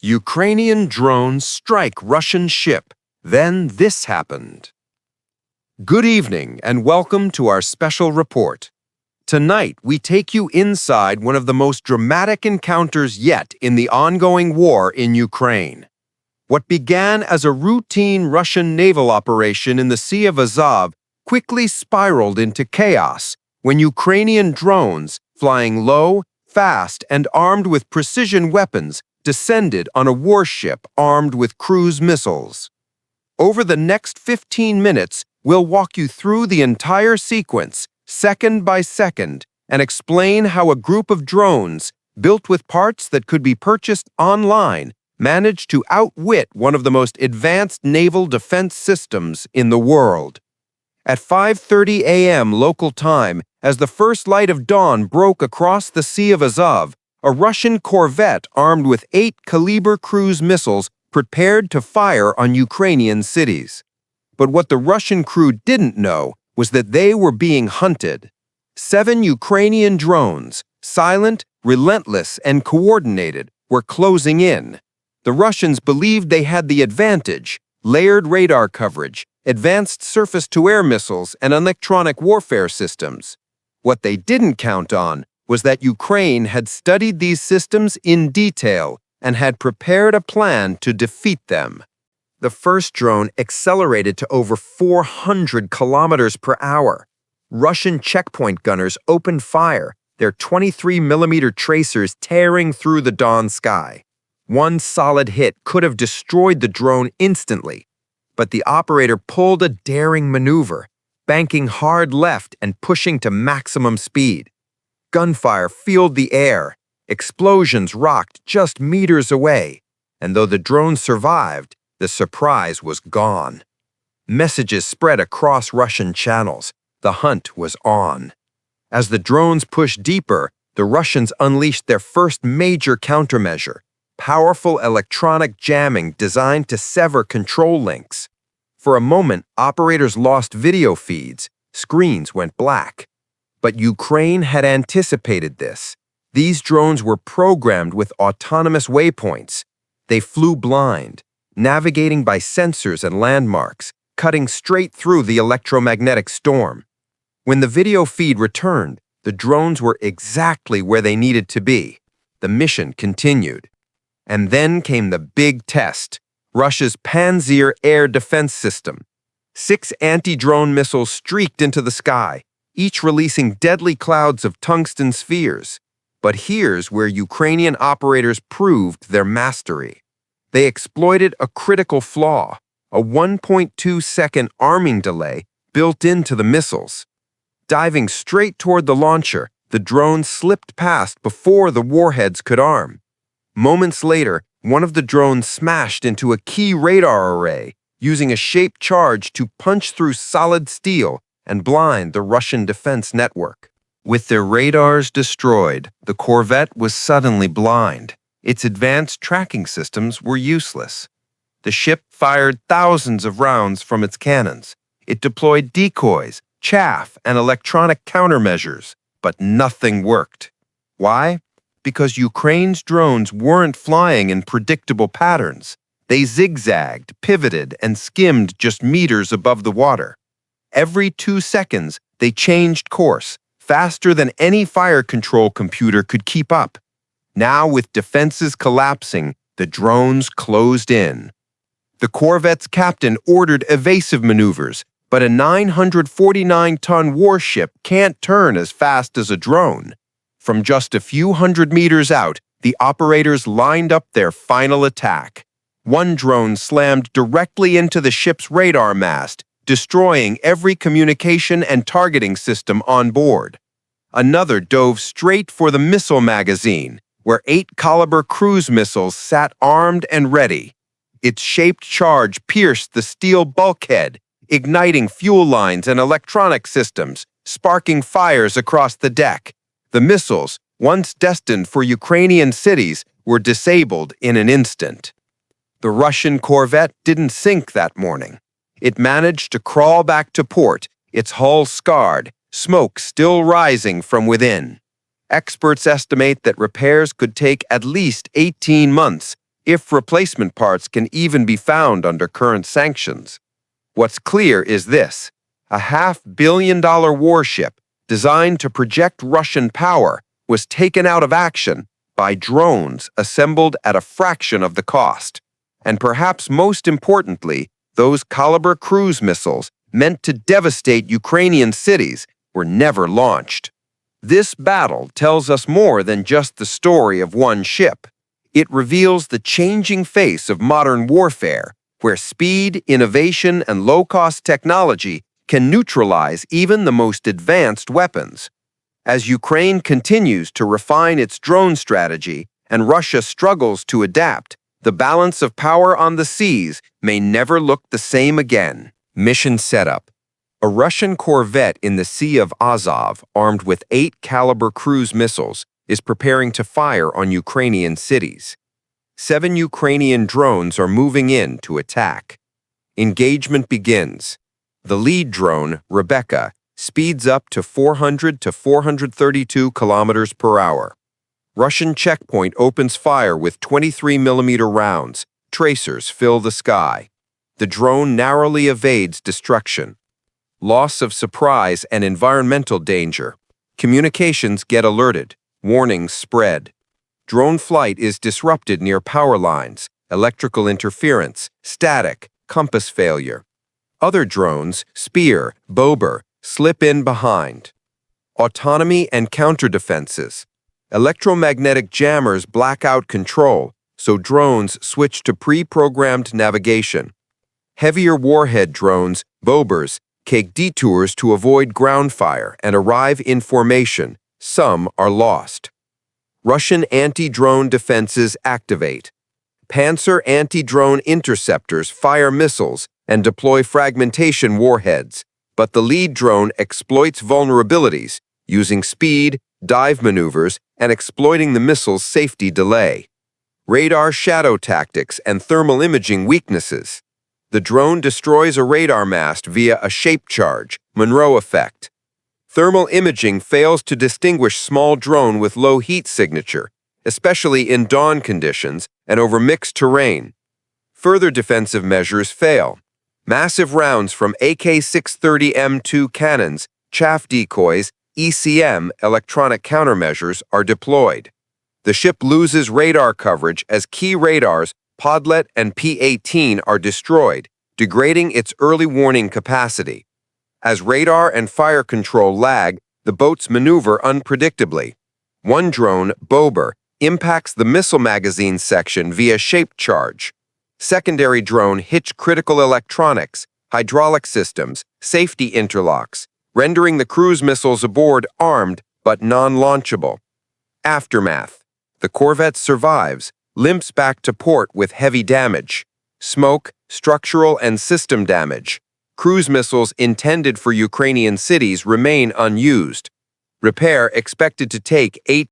Ukrainian drones strike Russian ship. Then this happened. Good evening and welcome to our special report. Tonight, we take you inside one of the most dramatic encounters yet in the ongoing war in Ukraine. What began as a routine Russian naval operation in the Sea of Azov quickly spiraled into chaos when Ukrainian drones, flying low, fast, and armed with precision weapons, descended on a warship armed with cruise missiles. Over the next 15 minutes, we'll walk you through the entire sequence, second by second, and explain how a group of drones, built with parts that could be purchased online, managed to outwit one of the most advanced naval defense systems in the world. At 5:30 a.m. local time, as the first light of dawn broke across the Sea of Azov, a Russian corvette armed with 8-caliber cruise missiles prepared to fire on Ukrainian cities. But what the Russian crew didn't know was that they were being hunted. 7 Ukrainian drones, silent, relentless, and coordinated, were closing in. The Russians believed they had the advantage: layered radar coverage, advanced surface-to-air missiles, and electronic warfare systems. What they didn't count on was that Ukraine had studied these systems in detail and had prepared a plan to defeat them. The first drone accelerated to over 400 kilometers per hour. Russian checkpoint gunners opened fire, their 23mm tracers tearing through the dawn sky. One solid hit could have destroyed the drone instantly, but the operator pulled a daring maneuver, banking hard left and pushing to maximum speed. Gunfire filled the air, explosions rocked just meters away, and though the drone survived, the surprise was gone. Messages spread across Russian channels. The hunt was on. As the drones pushed deeper, the Russians unleashed their first major countermeasure: powerful electronic jamming designed to sever control links. For a moment, operators lost video feeds. Screens went black. But Ukraine had anticipated this. These drones were programmed with autonomous waypoints. They flew blind, navigating by sensors and landmarks, cutting straight through the electromagnetic storm. When the video feed returned, the drones were exactly where they needed to be. The mission continued. And then came the big test: Russia's Panzer air defense system. 6 anti-drone missiles streaked into the sky, each releasing deadly clouds of tungsten spheres. But here's where Ukrainian operators proved their mastery. They exploited a critical flaw: a 1.2-second arming delay built into the missiles. Diving straight toward the launcher, the drone slipped past before the warheads could arm. Moments later, one of the drones smashed into a key radar array, using a shaped charge to punch through solid steel and blind the Russian defense network. With their radars destroyed, the corvette was suddenly blind. Its advanced tracking systems were useless. The ship fired thousands of rounds from its cannons. It deployed decoys, chaff, and electronic countermeasures, but nothing worked. Why? Because Ukraine's drones weren't flying in predictable patterns. They zigzagged, pivoted, and skimmed just meters above the water. Every 2 seconds, they changed course, faster than any fire control computer could keep up. Now, with defenses collapsing, the drones closed in. The corvette's captain ordered evasive maneuvers, but a 949-ton warship can't turn as fast as a drone. From just a few hundred meters out, the operators lined up their final attack. One drone slammed directly into the ship's radar mast, destroying every communication and targeting system on board. Another dove straight for the missile magazine, where 8-caliber cruise missiles sat armed and ready. Its shaped charge pierced the steel bulkhead, igniting fuel lines and electronic systems, sparking fires across the deck. The missiles, once destined for Ukrainian cities, were disabled in an instant. The Russian corvette didn't sink that morning. It managed to crawl back to port, its hull scarred, smoke still rising from within. Experts estimate that repairs could take at least 18 months, if replacement parts can even be found under current sanctions. What's clear is this: a $500 million warship designed to project Russian power was taken out of action by drones assembled at a fraction of the cost. And perhaps most importantly, those caliber cruise missiles meant to devastate Ukrainian cities were never launched. This battle tells us more than just the story of one ship. It reveals the changing face of modern warfare, where speed, innovation, and low-cost technology can neutralize even the most advanced weapons. As Ukraine continues to refine its drone strategy and Russia struggles to adapt, the balance of power on the seas may never look the same again. Mission setup. A Russian corvette in the Sea of Azov, armed with 8 caliber cruise missiles, is preparing to fire on Ukrainian cities. 7 Ukrainian drones are moving in to attack. Engagement begins. The lead drone, Rebecca, speeds up to 400 to 432 kilometers per hour. Russian checkpoint opens fire with 23mm rounds. Tracers fill the sky. The drone narrowly evades destruction. Loss of surprise and environmental danger. Communications get alerted. Warnings spread. Drone flight is disrupted near power lines, electrical interference, static, compass failure. Other drones, Spear, Bober, slip in behind. Autonomy and counter-defenses. Electromagnetic jammers black out control, so drones switch to pre-programmed navigation. Heavier warhead drones, Bobers, take detours to avoid ground fire and arrive in formation. Some are lost. Russian anti-drone defenses activate. Panzer anti-drone interceptors fire missiles and deploy fragmentation warheads, but the lead drone exploits vulnerabilities, using speed, dive maneuvers, and exploiting the missile's safety delay. Radar shadow tactics and thermal imaging weaknesses. The drone destroys a radar mast via a shape charge, Monroe effect. Thermal imaging fails to distinguish small drone with low heat signature, especially in dawn conditions and over mixed terrain. Further defensive measures fail. Massive rounds from AK-630 M2 cannons, chaff decoys, ECM, electronic countermeasures, are deployed. The ship loses radar coverage as key radars, Podlet and P-18, are destroyed, degrading its early warning capacity. As radar and fire control lag, the boats maneuver unpredictably. One drone, Bober, impacts the missile magazine section via shape charge. Secondary drone hits critical electronics, hydraulic systems, safety interlocks, rendering the cruise missiles aboard armed but non-launchable. Aftermath. The corvette survives, limps back to port with heavy damage. Smoke, structural and system damage. Cruise missiles intended for Ukrainian cities remain unused. Repair expected to take 8